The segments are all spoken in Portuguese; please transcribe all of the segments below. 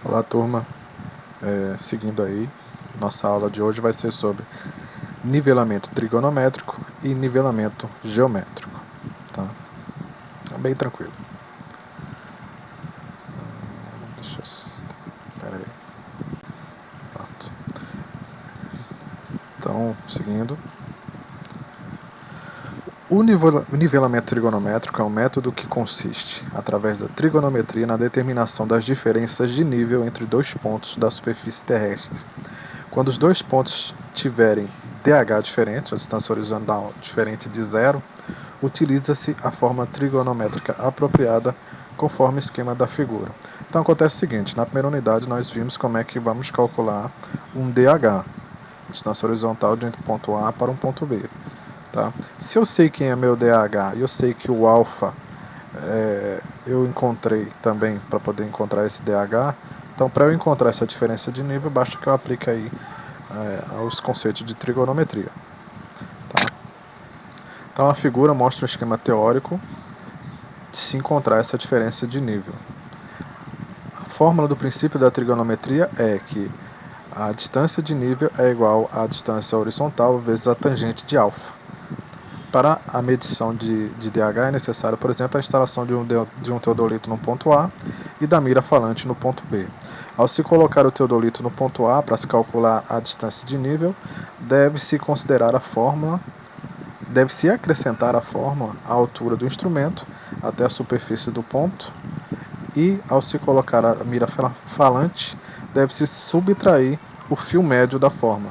Olá, turma. Seguindo aí, nossa aula de hoje vai ser sobre nivelamento trigonométrico e nivelamento geométrico. Tá? É bem tranquilo. Espera aí. Pronto. Então, seguindo. O nivelamento trigonométrico é um método que consiste, através da trigonometria, na determinação das diferenças de nível entre dois pontos da superfície terrestre. Quando os dois pontos tiverem DH diferente, a distância horizontal diferente de zero, utiliza-se a forma trigonométrica apropriada conforme o esquema da figura. Então acontece o seguinte, na primeira unidade nós vimos como é que vamos calcular um DH, distância horizontal de um ponto A para um ponto B. Tá? Se eu sei quem é meu DH e eu sei que o alfa eu encontrei também para poder encontrar esse DH, então para eu encontrar essa diferença de nível, basta que eu aplique aí aos conceitos de trigonometria. Tá? Então a figura mostra um esquema teórico de se encontrar essa diferença de nível. A fórmula do princípio da trigonometria é que a distância de nível é igual à distância horizontal vezes a tangente de alfa. Para a medição de DH é necessário, por exemplo, a instalação de um teodolito no ponto A e da mira falante no ponto B. Ao se colocar o teodolito no ponto A para se calcular a distância de nível, deve-se acrescentar a fórmula à altura do instrumento até a superfície do ponto e, ao se colocar a mira falante, deve-se subtrair o fio médio da forma.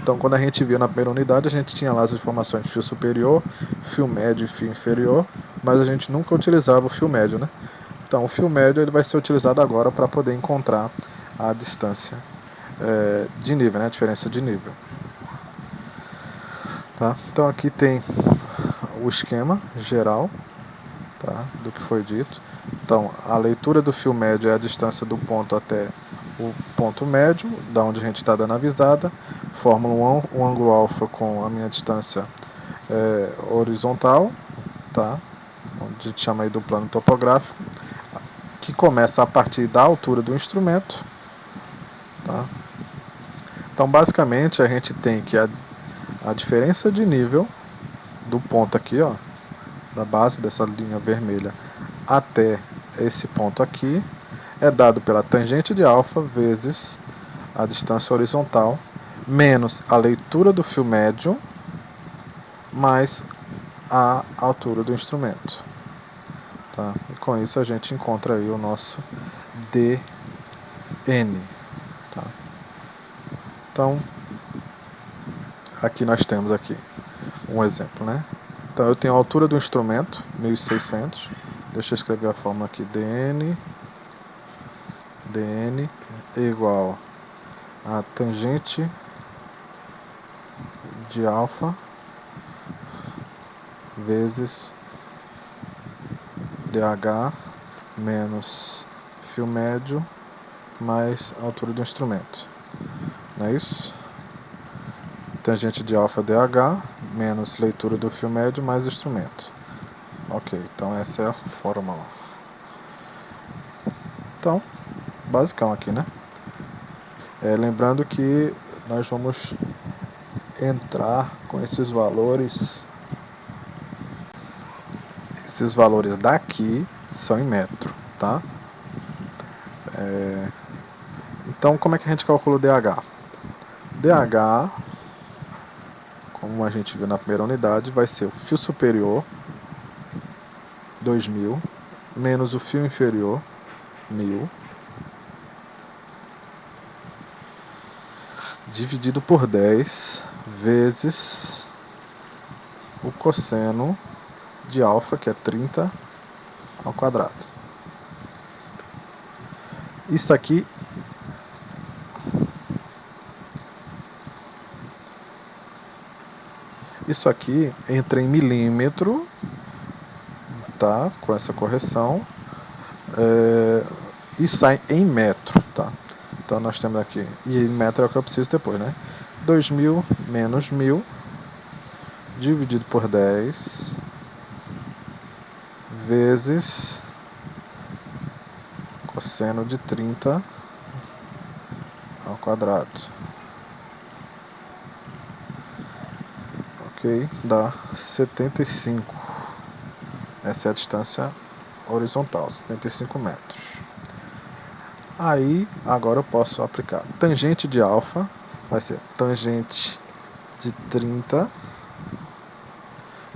Então, quando a gente viu na primeira unidade, a gente tinha lá as informações de fio superior, fio médio e fio inferior, mas a gente nunca utilizava o fio médio, né? Então, o fio médio ele vai ser utilizado agora para poder encontrar a distância de nível, né? A diferença de nível. Tá? Então, aqui tem o esquema geral, tá? Do que foi dito. Então, a leitura do fio médio é a distância do ponto até o ponto médio, da onde a gente está dando a visada. Fórmula um ângulo alfa com a minha distância horizontal, tá? Onde a gente chama aí do plano topográfico, que começa a partir da altura do instrumento. Tá? Então, basicamente, a gente tem que a diferença de nível do ponto aqui, ó, da base dessa linha vermelha até esse ponto aqui, é dado pela tangente de alfa vezes a distância horizontal, menos a leitura do fio médio, mais a altura do instrumento. Tá? E com isso a gente encontra aí o nosso dN. Tá? Então, aqui nós temos aqui um exemplo, né? Então eu tenho a altura do instrumento, 1600. Deixa eu escrever a fórmula aqui, dN é igual a tangente de alfa vezes DH menos fio médio mais a altura do instrumento. Não é isso? Tangente de alfa DH menos leitura do fio médio mais instrumento. Ok, então essa é a fórmula. Então, basicão aqui, né? Lembrando que nós vamos entrar com esses valores. Esses valores daqui são em metro, tá? Então, como é que a gente calcula o DH? DH, como a gente viu na primeira unidade, vai ser o fio superior, 2000, menos o fio inferior, 1000, dividido por 10 vezes o cosseno de alfa, que é 30 ao quadrado. Isso aqui entra em milímetro, tá? Com essa correção, e sai em metro, tá? Então nós temos aqui, e em metro é o que eu preciso depois, né? 2000 menos 1000 dividido por 10 vezes cosseno de 30 ao quadrado. Ok, dá 75. Essa é a distância horizontal, 75 metros. Aí, agora eu posso aplicar tangente de alfa, vai ser tangente de 30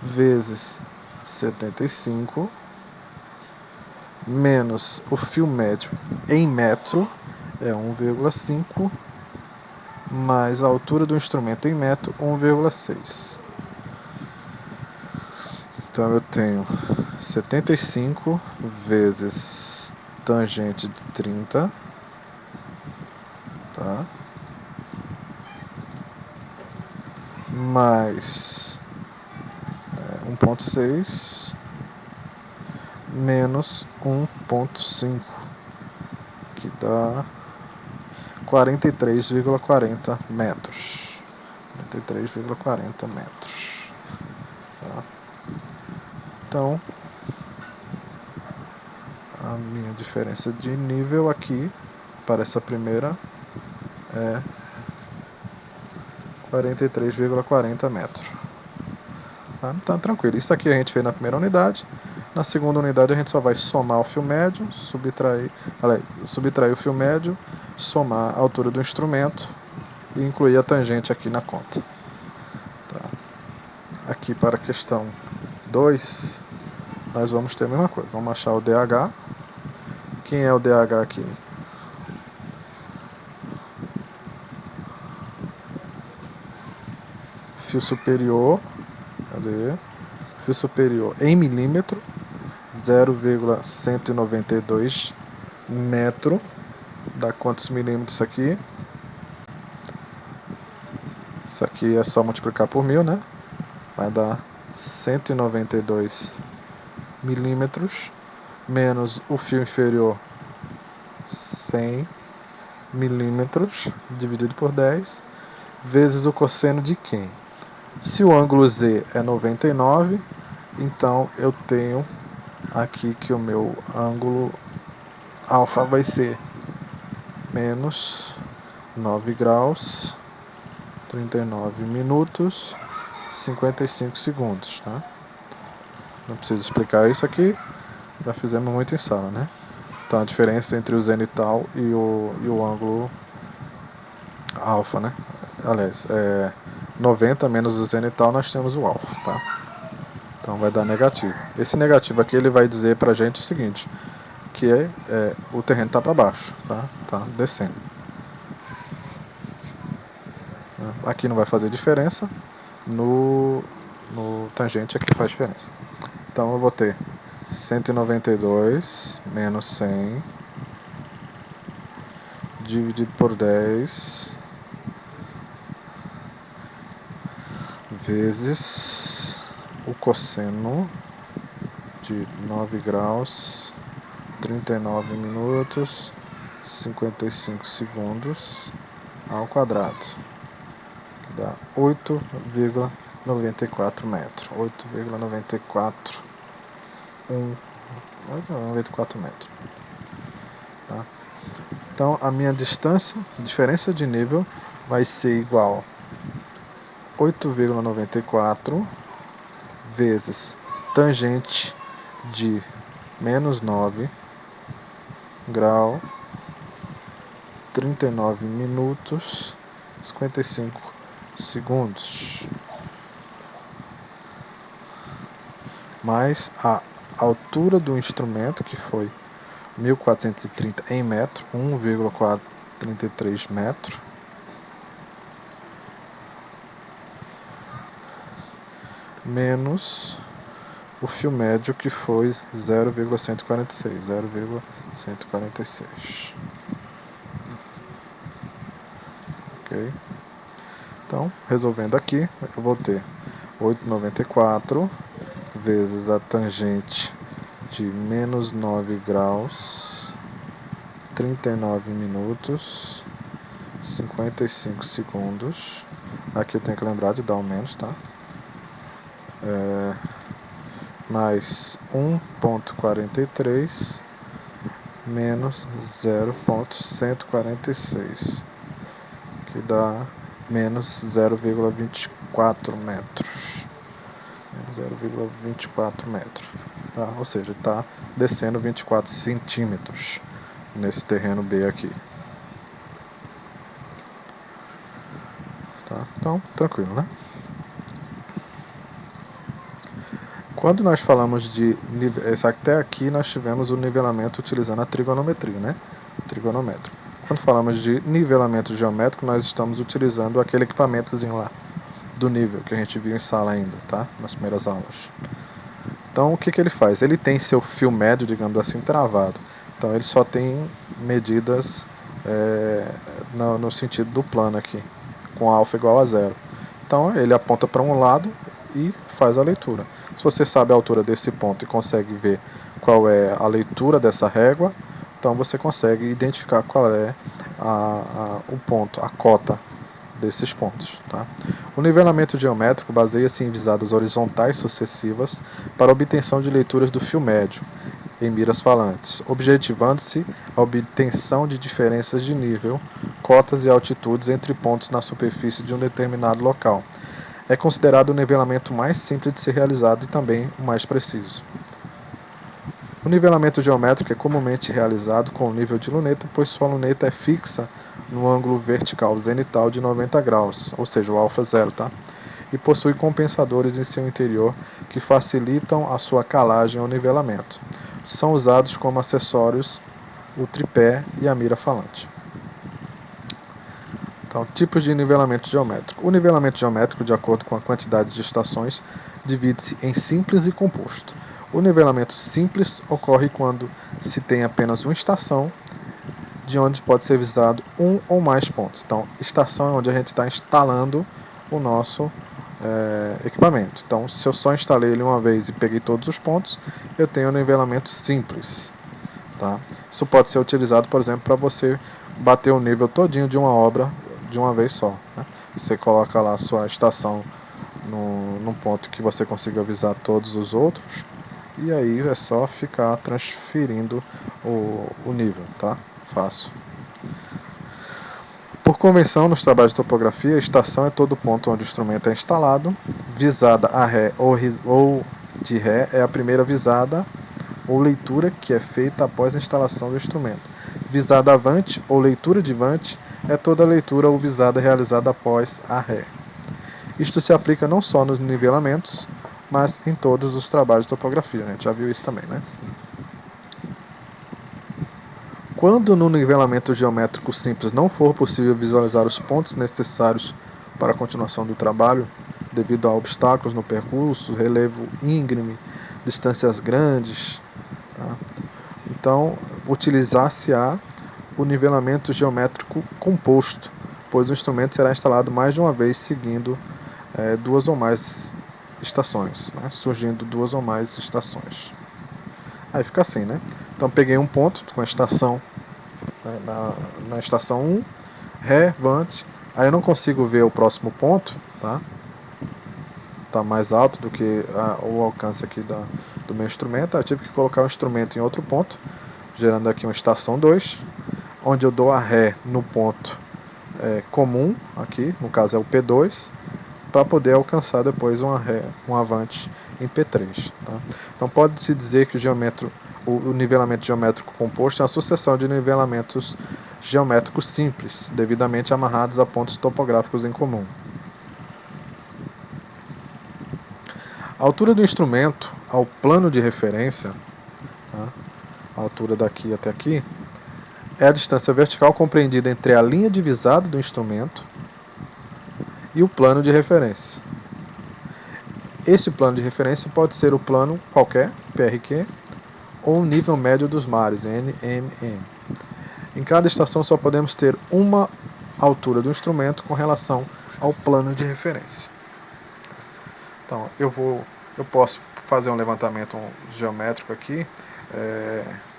vezes 75 menos o fio médio em metro, é 1,5, mais a altura do instrumento em metro, 1,6. Então eu tenho 75 vezes tangente de 30, tá? Mais 1,6 menos 1,5, que dá 43,40 metros. 43,40 metros. Tá? Então, a minha diferença de nível aqui para essa primeira é 43,40 metros. Tá tranquilo. Isso aqui a gente fez na primeira unidade. Na segunda unidade a gente só vai somar o fio médio, subtrair o fio médio, somar a altura do instrumento e incluir a tangente aqui na conta. Tá. Aqui para a questão 2, nós vamos ter a mesma coisa. Vamos achar o DH. Quem é o DH aqui? Fio superior, cadê? Fio superior em milímetro, 0,192 metro. Dá quantos milímetros isso aqui? Isso aqui é só multiplicar por 1000, né? Vai dar 192 milímetros, menos o fio inferior, 100 milímetros, dividido por 10, vezes o cosseno de quem? Se o ângulo Z é 99, então eu tenho aqui que o meu ângulo alfa vai ser menos 9 graus, 39 minutos, 55 segundos, tá? Não preciso explicar isso aqui, já fizemos muito em sala, né? Então a diferença entre o zenital e o ângulo alfa, né? Aliás, 90 menos o zenital, nós temos o alfa, tá? Então vai dar negativo. Esse negativo aqui ele vai dizer pra gente o seguinte, que o terreno está para baixo, tá? Tá descendo. Aqui não vai fazer diferença, no tangente aqui faz diferença. Então eu vou ter 192 menos 100 dividido por 10 vezes o cosseno de 9 graus, 39 minutos, 55 segundos ao quadrado, que dá 8,94 metros. 8,94 metros. Tá? Então a minha diferença de nível vai ser igual a 8,94 vezes tangente de menos 9 grau, 39 minutos, 55 segundos, mais a altura do instrumento, que foi 1430 em metro, 1,433 metro, menos o fio médio, que foi 0,146. Ok? Então, resolvendo aqui, eu vou ter 8,94 vezes a tangente de menos 9 graus, 39 minutos, 55 segundos. Aqui eu tenho que lembrar de dar o menos, tá? Mais 1,43 menos 0,146. que dá menos 0,24 metros. Menos 0,24 metros. Tá? Ou seja, está descendo 24 centímetros nesse terreno B aqui. Tá? Então, tranquilo, né? Quando nós falamos de até aqui nós tivemos o nivelamento utilizando a trigonometria, né? Trigonométrico. Quando falamos de nivelamento geométrico, nós estamos utilizando aquele equipamentozinho lá do nível que a gente viu em sala ainda, tá? Nas primeiras aulas. Então, o que ele faz? Ele tem seu fio médio, digamos assim, travado. Então, ele só tem medidas no sentido do plano aqui, com alfa igual a 0. Então, ele aponta para um lado e faz a leitura. Se você sabe a altura desse ponto e consegue ver qual é a leitura dessa régua, então você consegue identificar qual é o ponto, a cota desses pontos. Tá? O nivelamento geométrico baseia-se em visadas horizontais sucessivas para obtenção de leituras do fio médio em miras falantes, objetivando-se a obtenção de diferenças de nível, cotas e altitudes entre pontos na superfície de um determinado local. É considerado o nivelamento mais simples de ser realizado e também o mais preciso. O nivelamento geométrico é comumente realizado com o nível de luneta, pois sua luneta é fixa no ângulo vertical zenital de 90 graus, ou seja, o alfa zero, tá? E possui compensadores em seu interior que facilitam a sua calagem ou nivelamento. São usados como acessórios o tripé e a mira falante. Então, tipos de nivelamento geométrico. O nivelamento geométrico, de acordo com a quantidade de estações, divide-se em simples e composto. O nivelamento simples ocorre quando se tem apenas uma estação, de onde pode ser visado um ou mais pontos. Então, estação é onde a gente está instalando o nosso equipamento. Então, se eu só instalei ele uma vez e peguei todos os pontos, eu tenho um nivelamento simples. Tá? Isso pode ser utilizado, por exemplo, para você bater o nível todinho de uma obra de uma vez só. Né? Você coloca lá a sua estação num ponto que você consiga avisar todos os outros, e aí é só ficar transferindo o nível, tá? Fácil. Por convenção, nos trabalhos de topografia, a estação é todo ponto onde o instrumento é instalado. Visada a ré ou de ré é a primeira visada ou leitura que é feita após a instalação do instrumento. Visada avante ou leitura de vante é toda leitura ou visada realizada após a ré. Isto se aplica não só nos nivelamentos, mas em todos os trabalhos de topografia. A gente já viu isso também, né? Quando no nivelamento geométrico simples não for possível visualizar os pontos necessários para a continuação do trabalho, devido a obstáculos no percurso, relevo íngreme, distâncias grandes, tá? Então, utilizar-se-á o nivelamento geométrico composto, pois o instrumento será instalado mais de uma vez seguindo duas ou mais estações, né? Surgindo duas ou mais estações. Aí fica assim, né? Então peguei um ponto com a estação na estação 1, ré, vante, aí eu não consigo ver o próximo ponto, tá? Tá mais alto do que o alcance aqui do meu instrumento, aí eu tive que colocar o instrumento em outro ponto, gerando aqui uma estação 2, onde eu dou a ré no ponto comum, aqui, no caso é o P2, para poder alcançar depois um avante em P3. Tá? Então pode-se dizer que o nivelamento geométrico composto é uma sucessão de nivelamentos geométricos simples, devidamente amarrados a pontos topográficos em comum. A altura do instrumento ao plano de referência, tá? A altura daqui até aqui, é a distância vertical compreendida entre a linha de visada do instrumento e o plano de referência. Este plano de referência pode ser o plano qualquer, PRQ, ou o nível médio dos mares, NMM. Em cada estação só podemos ter uma altura do instrumento com relação ao plano de referência. Então, eu posso fazer um levantamento geométrico aqui,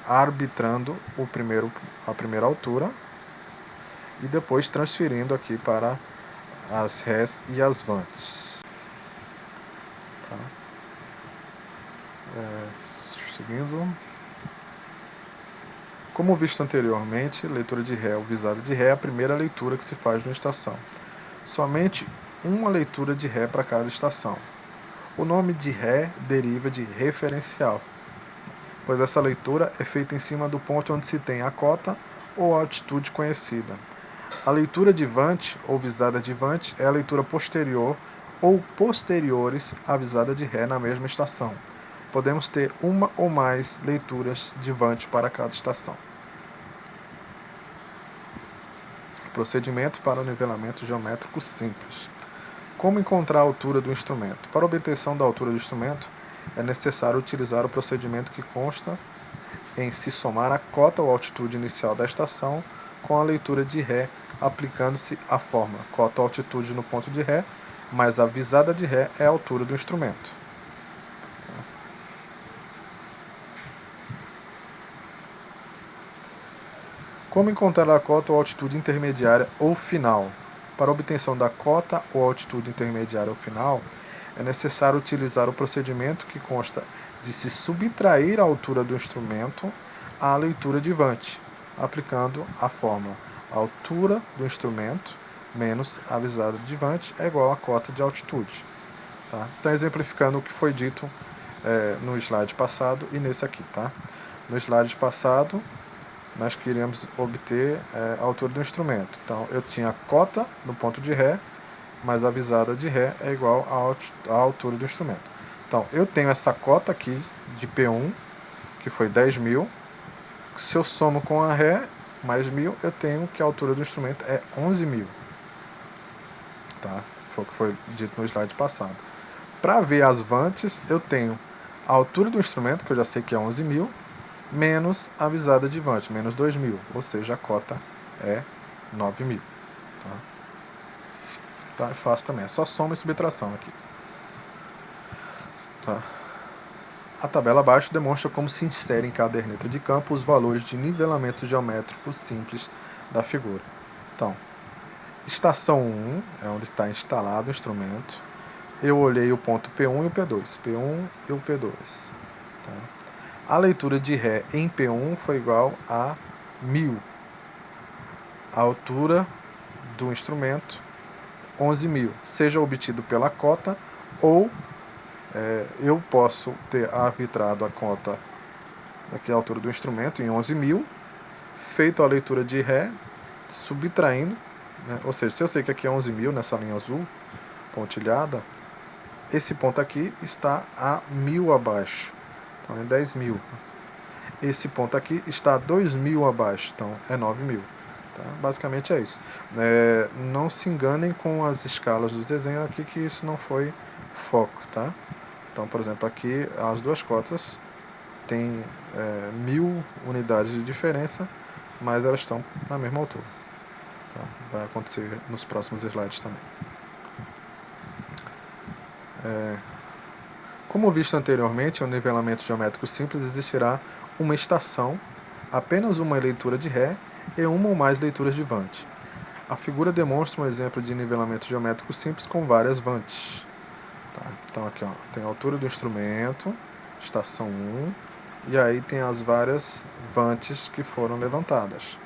arbitrando a primeira altura e depois transferindo aqui para as rés e as vantes. Tá? Seguindo. Como visto anteriormente, leitura de Ré ou visada de Ré é a primeira leitura que se faz numa estação. Somente uma leitura de Ré para cada estação. O nome de Ré deriva de referencial, pois essa leitura é feita em cima do ponto onde se tem a cota ou altitude conhecida. A leitura de Vant ou visada de Vant é a leitura posterior ou posteriores à visada de Ré na mesma estação. Podemos ter uma ou mais leituras de Vant para cada estação. Procedimento para o nivelamento geométrico simples. Como encontrar a altura do instrumento? Para a obtenção da altura do instrumento, é necessário utilizar o procedimento que consta em se somar a cota ou altitude inicial da estação com a leitura de Ré, aplicando-se a fórmula cota ou altitude no ponto de Ré, mais a visada de Ré é a altura do instrumento. Como encontrar a cota ou altitude intermediária ou final? Para a obtenção da cota ou altitude intermediária ou final, é necessário utilizar o procedimento que consta de se subtrair a altura do instrumento à leitura de Vant, aplicando a fórmula altura do instrumento menos a visada de Vant é igual a cota de altitude. Tá? Então, exemplificando o que foi dito no slide passado e nesse aqui. Tá? No slide passado, nós queríamos obter a altura do instrumento. Então, eu tinha a cota no ponto de Ré, mas a visada de Ré é igual à altura do instrumento. Então, eu tenho essa cota aqui de P1, que foi 10.000. Se eu somo com a Ré, mais 1.000, eu tenho que a altura do instrumento é 11.000. Tá? Foi o que foi dito no slide passado. Para ver as Vantes, eu tenho a altura do instrumento, que eu já sei que é 11.000, menos a visada de Vant, menos 2.000, ou seja, a cota é 9.000. Tá? Então é fácil também, é só soma e subtração aqui. Tá? A tabela abaixo demonstra como se insere em caderneta de campo os valores de nivelamento geométrico simples da figura. Então, estação 1 é onde está instalado o instrumento. Eu olhei o ponto P1 e o P2. P1 e o P2. Tá? A leitura de Ré em P1 foi igual a 1.000. A altura do instrumento, 11.000, seja obtido pela cota ou eu posso ter arbitrado a cota aqui a altura do instrumento em 11.000, feito a leitura de Ré, subtraindo, né? Ou seja, se eu sei que aqui é 11.000 nessa linha azul pontilhada, esse ponto aqui está a 1.000 abaixo, então é 10.000. Esse ponto aqui está a 2.000 abaixo, então é 9.000. Tá? Basicamente é isso. Não se enganem com as escalas do desenho aqui, que isso não foi foco. Tá? Então, por exemplo, aqui as duas cotas têm 1.000 unidades de diferença, mas elas estão na mesma altura. Tá? Vai acontecer nos próximos slides também. Como visto anteriormente, no nivelamento geométrico simples existirá uma estação, apenas uma leitura de Ré e uma ou mais leituras de Vant. A figura demonstra um exemplo de nivelamento geométrico simples com várias Vantes. Tá? Então aqui tem a altura do instrumento, estação 1, e aí tem as várias Vantes que foram levantadas.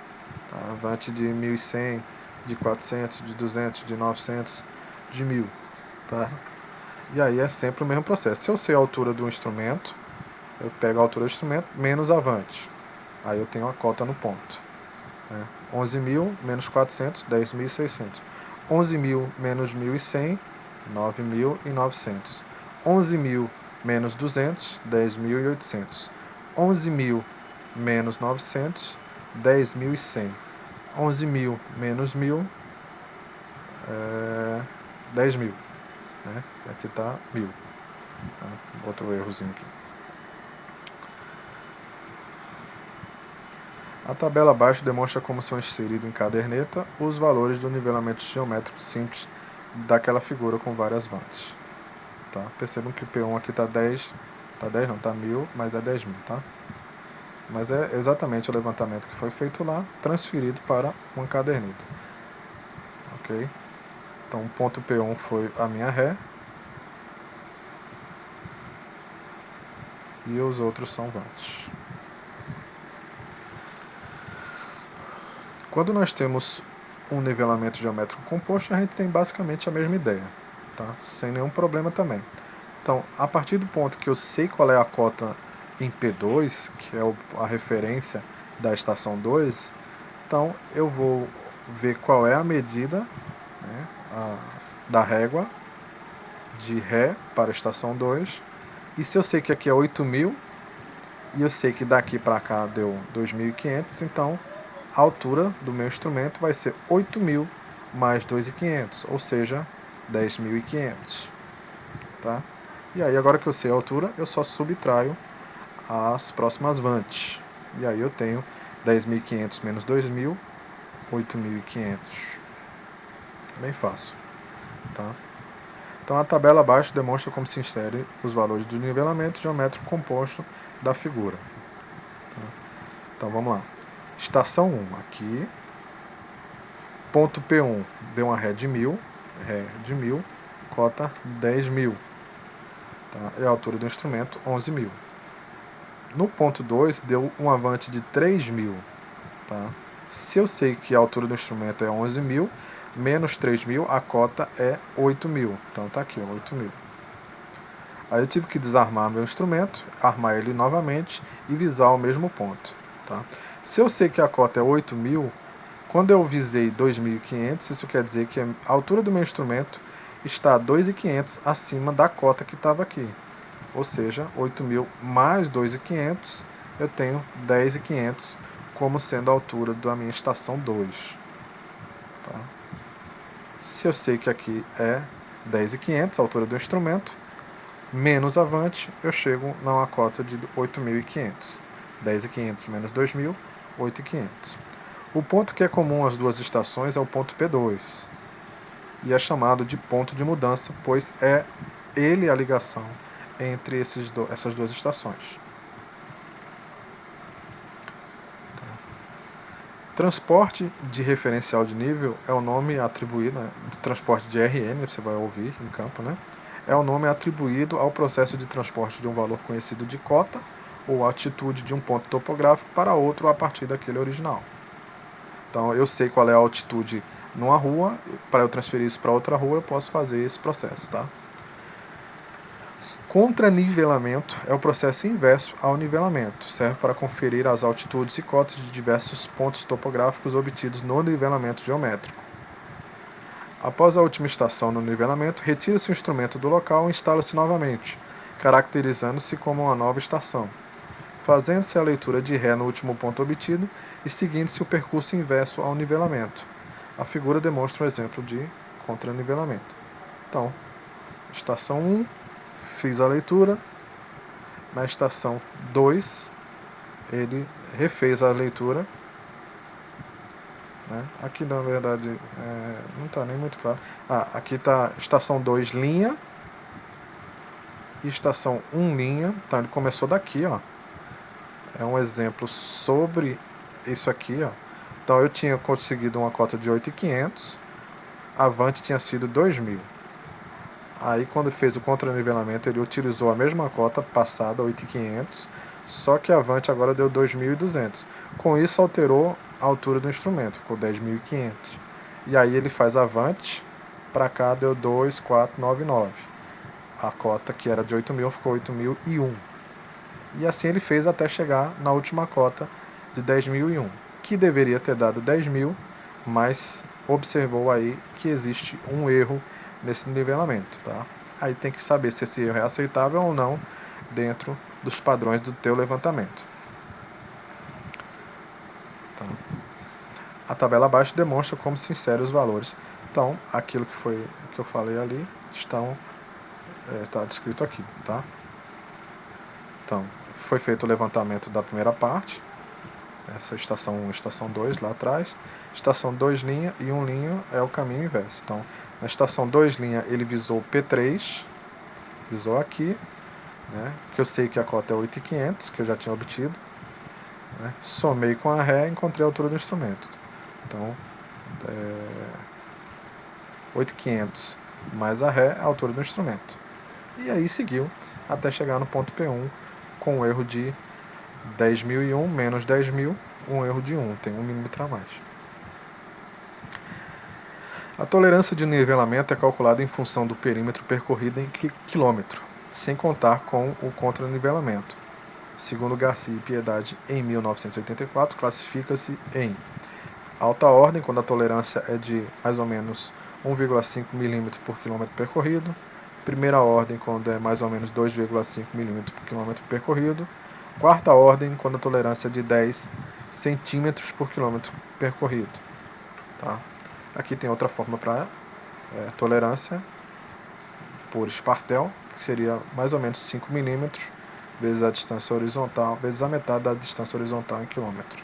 Tá? Vante de 1.100, de 400, de 200, de 900, de 1.000. Tá? E aí é sempre o mesmo processo. Se eu sei a altura do instrumento, eu pego a altura do instrumento menos a Vante. Aí eu tenho a cota no ponto. 11.000 menos 400, 10.600. 11.000 menos 1.100, 9.900. 11.000 menos 200, 10.800. 11.000 menos 900, 10.100. 11.000 menos 1.000, 10.000. Aqui está 1.000. Outro errozinho aqui. A tabela abaixo demonstra como são inseridos em caderneta os valores do nivelamento geométrico simples daquela figura com várias Vantes. Tá? Percebam que o P1 aqui está 10, está 10 não, está 1.000, mas é 10.000, tá? Mas é exatamente o levantamento que foi feito lá, transferido para uma caderneta. Ok? Então o ponto P1 foi a minha Ré, e os outros são Vantes. Quando nós temos um nivelamento geométrico composto, a gente tem basicamente a mesma ideia, tá? Sem nenhum problema também. Então, a partir do ponto que eu sei qual é a cota em P2, que é a referência da estação 2, então eu vou ver qual é a medida, né, da régua de Ré para a estação 2, e se eu sei que aqui é 8.000, e eu sei que daqui para cá deu 2.500, então a altura do meu instrumento vai ser 8.000 mais 2.500, ou seja, 10.500, tá? E aí, agora que eu sei a altura, eu só subtraio as próximas vantes. E aí eu tenho 10.500 menos 2.000, 8.500. Bem fácil, tá? Então a tabela abaixo demonstra como se insere os valores do nivelamento geométrico composto da figura. Tá? Então vamos lá. Estação 1 aqui. Ponto P1 deu uma Ré de 1.000, cota 10.000. Tá? E a altura do instrumento 11.000. No ponto 2 deu um avante de 3.000. Tá? Se eu sei que a altura do instrumento é 11.000, menos 3.000, a cota é 8.000. Então tá aqui, 8.000. Aí eu tive que desarmar meu instrumento, armar ele novamente e visar o mesmo ponto. Tá? Se eu sei que a cota é 8.000, quando eu visei 2.500, isso quer dizer que a altura do meu instrumento está 2.500 acima da cota que estava aqui. Ou seja, 8.000 mais 2.500, eu tenho 10.500 como sendo a altura da minha estação 2. Tá? Se eu sei que aqui é 10.500, a altura do instrumento, menos avante, eu chego numa cota de 8.500. 10.500 menos 2.000, 8.500. O ponto que é comum às duas estações é o ponto P2. E é chamado de ponto de mudança, pois é ele a ligação entre essas duas estações. Transporte de referencial de nível é o nome atribuído, né, de transporte de RN, você vai ouvir em campo, né? É o nome atribuído ao processo de transporte de um valor conhecido de cota ou altitude de um ponto topográfico para outro a partir daquele original. Então eu sei qual é a altitude numa rua, para eu transferir isso para outra rua eu posso fazer esse processo, tá? Contranivelamento é o processo inverso ao nivelamento. Serve para conferir as altitudes e cotas de diversos pontos topográficos obtidos no nivelamento geométrico. Após a última estação no nivelamento, retira-se o instrumento do local e instala-se novamente, caracterizando-se como uma nova estação, fazendo-se a leitura de Ré no último ponto obtido e seguindo-se o percurso inverso ao nivelamento. A figura demonstra um exemplo de contranivelamento. Então, estação 1, fiz a leitura. Na estação 2, ele refez a leitura. Né? Aqui, na verdade, não está nem muito claro. Aqui está estação 2, linha. E estação 1, linha. Então, ele começou daqui, ó. É um exemplo sobre isso aqui, ó. Então, eu tinha conseguido uma cota de 8.500. Avante tinha sido 2.000. Aí, quando fez o contranivelamento, ele utilizou a mesma cota passada, 8.500, só que a avante agora deu 2.200. Com isso, alterou a altura do instrumento, ficou 10.500. E aí ele faz avante, para cá deu 2.499. A cota que era de 8.000 ficou 8.001. E assim ele fez até chegar na última cota de 10.001, que deveria ter dado 10.000, mas observou aí que existe um erro nesse nivelamento, tá? Aí tem que saber se esse erro é aceitável ou não dentro dos padrões do teu levantamento. Tá? A tabela abaixo demonstra como se insere os valores. Então, aquilo que eu falei ali está descrito aqui, tá? Então, foi feito o levantamento da primeira parte, essa estação 1 e estação 2 lá atrás. Estação 2 linha e 1 linha é o caminho inverso. Então, na estação 2 linha ele visou P3, visou aqui, né, que eu sei que a cota é 8.500, que eu já tinha obtido. Né, somei com a Ré e encontrei a altura do instrumento. Então, 8.500 mais a Ré é a altura do instrumento. E aí seguiu até chegar no ponto P1 com um erro de 10.001 menos 10.000, um erro de 1, tem 1 milímetro a mais. A tolerância de nivelamento é calculada em função do perímetro percorrido em quilômetro, sem contar com o contranivelamento. Segundo Garcia e Piedade, em 1984, classifica-se em alta ordem, quando a tolerância é de mais ou menos 1,5 mm por quilômetro percorrido. Primeira ordem, quando é mais ou menos 2,5 mm por quilômetro percorrido. Quarta ordem, quando a tolerância é de 10 centímetros por quilômetro percorrido. Tá? Aqui tem outra forma para tolerância por espartel, que seria mais ou menos 5 mm vezes a distância horizontal, vezes a metade da distância horizontal em quilômetro.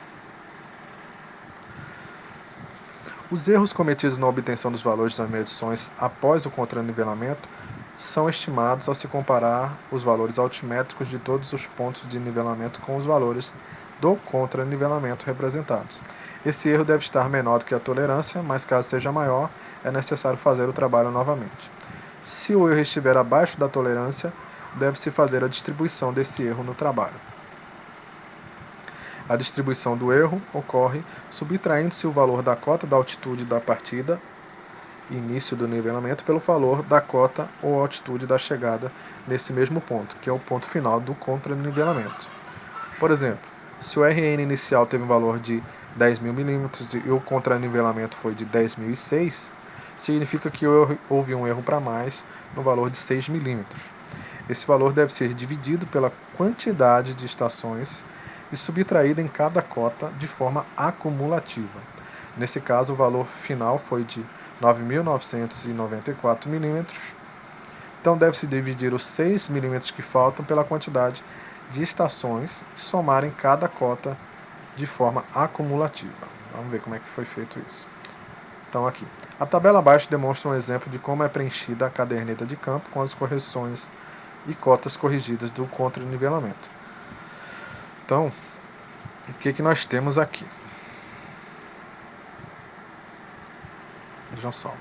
Os erros cometidos na obtenção dos valores das medições após o contranivelamento são estimados ao se comparar os valores altimétricos de todos os pontos de nivelamento com os valores do contranivelamento representados. Esse erro deve estar menor do que a tolerância, mas caso seja maior, é necessário fazer o trabalho novamente. Se o erro estiver abaixo da tolerância, deve-se fazer a distribuição desse erro no trabalho. A distribuição do erro ocorre subtraindo-se o valor da cota da altitude da partida, início do nivelamento, pelo valor da cota ou altitude da chegada nesse mesmo ponto, que é o ponto final do contranivelamento. Por exemplo, se o RN inicial teve um valor de 10.000 mm e o contranivelamento foi de 10.006, significa que houve um erro para mais no valor de 6 mm. Esse valor deve ser dividido pela quantidade de estações e subtraído em cada cota de forma acumulativa. Nesse caso, o valor final foi de 9.994 mm. Então, deve-se dividir os 6 mm que faltam pela quantidade de estações e somar em cada cota de forma acumulativa. Vamos ver como é que foi feito isso. Então, aqui. A tabela abaixo demonstra um exemplo de como é preenchida a caderneta de campo com as correções e cotas corrigidas do contranivelamento. Então, o que nós temos aqui? Vejam só.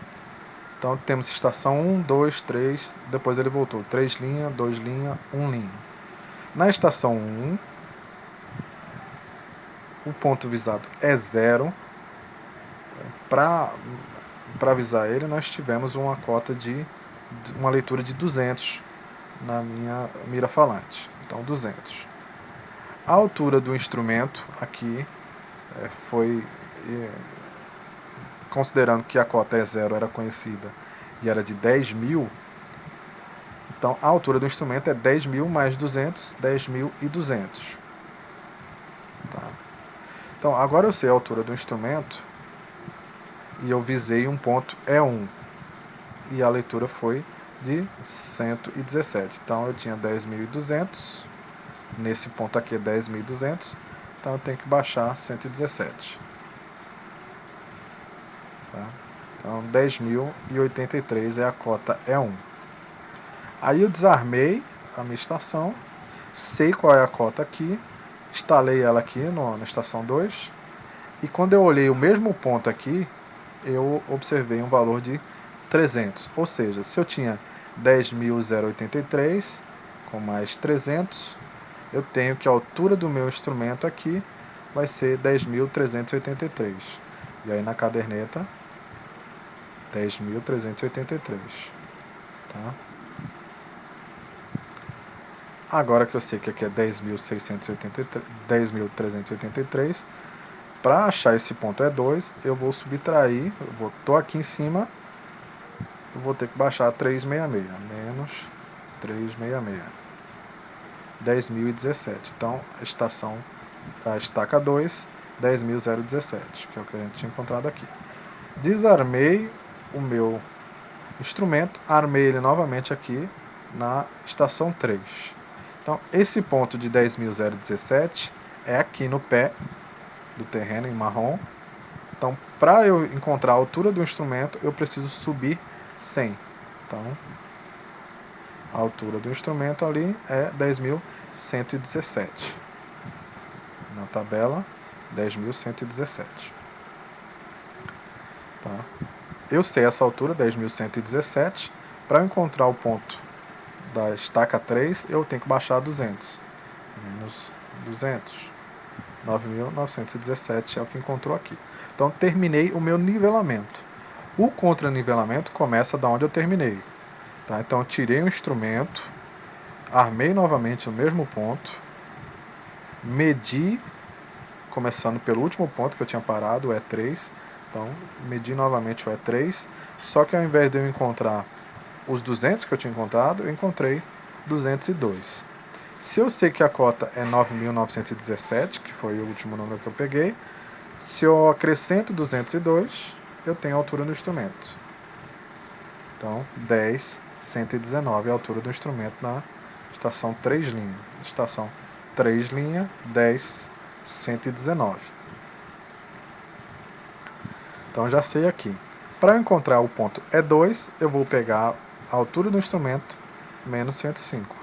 Então, temos estação 1, 2, 3, depois ele voltou. 3 linhas, 2 linhas, 1 linha. Na estação 1, o ponto visado é 0. Para avisar ele, nós tivemos uma cota de uma leitura de 200 na minha mira falante. Então, 200. A altura do instrumento aqui foi, considerando que a cota E0 era conhecida e era de 10.000, então a altura do instrumento é 10.000 mais 200, 10.200. Tá? Então, agora eu sei a altura do instrumento e eu visei um ponto E1 e a leitura foi de 117. Então, eu tinha 10.200. Nesse ponto aqui é 10.200, então eu tenho que baixar 117. Tá? Então 10.083 é a cota E1. Aí eu desarmei a minha estação, sei qual é a cota aqui, instalei ela aqui na estação 2, e quando eu olhei o mesmo ponto aqui, eu observei um valor de 300. Ou seja, se eu tinha 10.083 com mais 300, eu tenho que a altura do meu instrumento aqui vai ser 10.383. E aí na caderneta, 10.383. Tá? Agora que eu sei que aqui é 10.383, para achar esse ponto E2, eu vou subtrair, estou aqui em cima, eu vou ter que baixar 366, menos 366. 10.017. Então, a estaca 2, 10.017, que é o que a gente tinha encontrado aqui. Desarmei o meu instrumento, armei ele novamente aqui na estação 3. Então, esse ponto de 10.017 é aqui no pé do terreno, em marrom. Então, para eu encontrar a altura do instrumento, eu preciso subir 100. Então, a altura do instrumento ali é 10.117. Na tabela, 10.117. Tá? Eu sei essa altura, 10.117. Para encontrar o ponto da estaca 3, eu tenho que baixar 200. Menos 200. 9.917 é o que encontrou aqui. Então, terminei o meu nivelamento. O contranivelamento começa da onde eu terminei. Tá? Então eu tirei o instrumento, armei novamente no mesmo ponto, medi, começando pelo último ponto que eu tinha parado, o E3. Então medi novamente o E3, só que ao invés de eu encontrar os 200 que eu tinha encontrado, eu encontrei 202. Se eu sei que a cota é 9.917, que foi o último número que eu peguei, se eu acrescento 202, eu tenho a altura do instrumento. Então, 10.119 é a altura do instrumento na estação 3 linha. Estação 3 linha, 10.119. Então, já sei aqui. Para encontrar o ponto E2, eu vou pegar a altura do instrumento menos 105.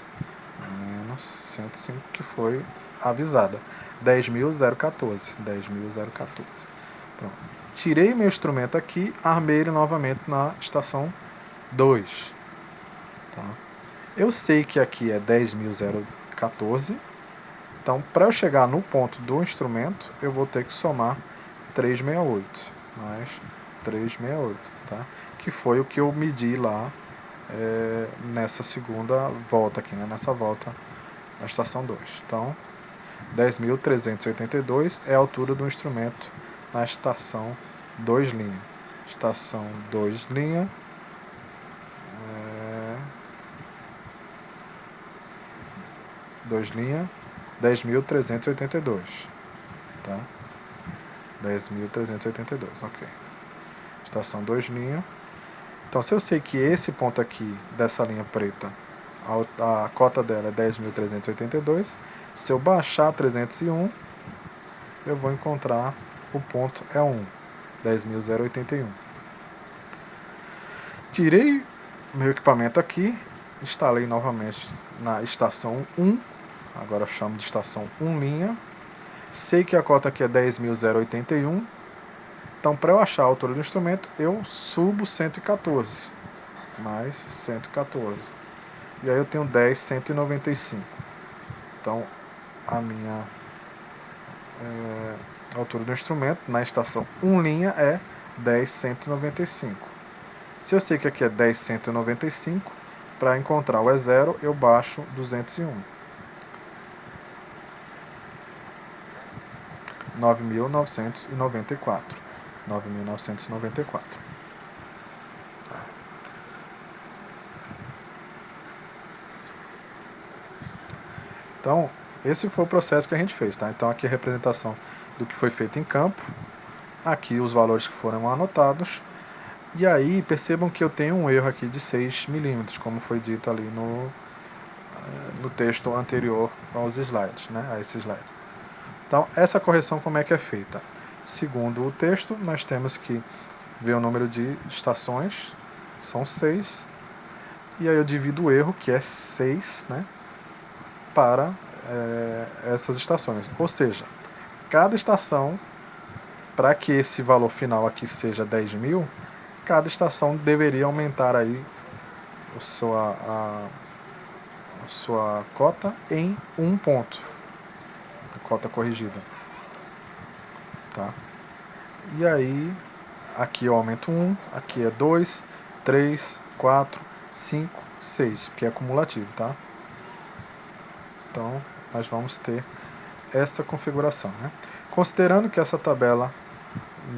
Menos 105, que foi avisada. 10.014. 10.014. Pronto. Tirei meu instrumento aqui, armei ele novamente na estação 2. Tá? Eu sei que aqui é 10.014. Então, para eu chegar no ponto do instrumento, eu vou ter que somar 368. Mais 368. Tá? Que foi o que eu medi lá nessa segunda volta aqui, né? Nessa volta na estação 2. Então, 10.382 é a altura do instrumento na estação 2 linha. Estação 2 linha. 2 linha, 10.382. Tá? 10.382, ok. Estação 2 linha. Então, se eu sei que esse ponto aqui, dessa linha preta, a cota dela é 10.382, se eu baixar 301, eu vou encontrar o ponto é 1, 10.081. Tirei meu equipamento aqui, instalei novamente na estação 1, agora eu chamo de estação 1 linha. Sei que a cota aqui é 10.081. Então, para eu achar a altura do instrumento, eu subo 114. Mais 114. E aí eu tenho 10.195. Então, a minha altura do instrumento na estação 1 linha é 10.195. Se eu sei que aqui é 10.195, para encontrar o E0, eu baixo 201. 9.994. 9.994. Então, esse foi o processo que a gente fez, tá? Então, aqui a representação do que foi feito em campo. Aqui os valores que foram anotados. E aí, percebam que eu tenho um erro aqui de 6 milímetros, como foi dito ali no texto anterior aos slides, né? A esse slide. Então, essa correção como é que é feita? Segundo o texto, nós temos que ver o número de estações, são 6, e aí eu divido o erro, que é 6, né, para essas estações. Ou seja, cada estação, para que esse valor final aqui seja 10.000, cada estação deveria aumentar aí a sua cota em 1 ponto. Cota corrigida. Tá? E aí, aqui eu aumento 1, aqui é 2, 3, 4, 5, 6, porque é acumulativo, tá? Então, nós vamos ter esta configuração, né? Considerando que essa tabela,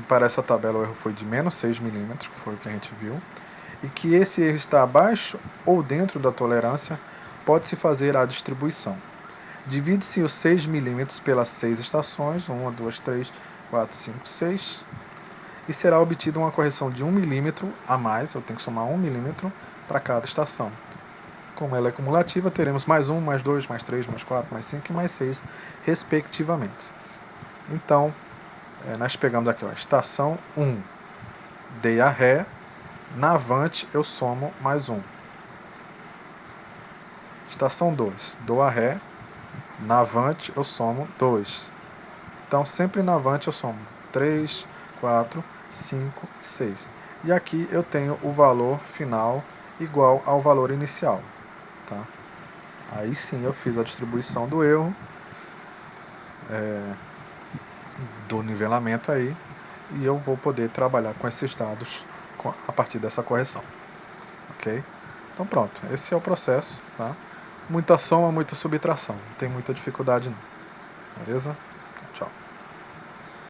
para essa tabela o erro foi de menos 6 milímetros, que foi o que a gente viu, e que esse erro está abaixo ou dentro da tolerância, pode-se fazer a distribuição. Divide-se os 6 milímetros pelas 6 estações, 1, 2, 3, 4, 5, 6, e será obtida uma correção de 1 milímetro a mais, eu tenho que somar 1 milímetro para cada estação. Como ela é cumulativa, teremos mais 1, mais 2, mais 3, mais 4, mais 5 e mais 6, respectivamente. Então, nós pegamos aqui, ó, estação 1, dei a Ré, na avante eu somo mais 1. Estação 2, dou a Ré, na avante eu somo 2. Então, sempre na avante eu somo 3, 4, 5, 6. E aqui eu tenho o valor final igual ao valor inicial. Tá? Aí sim eu fiz a distribuição do erro, do nivelamento aí, e eu vou poder trabalhar com esses dados a partir dessa correção. Ok? Então pronto, esse é o processo. Tá? Muita soma, muita subtração. Não tem muita dificuldade não. Beleza?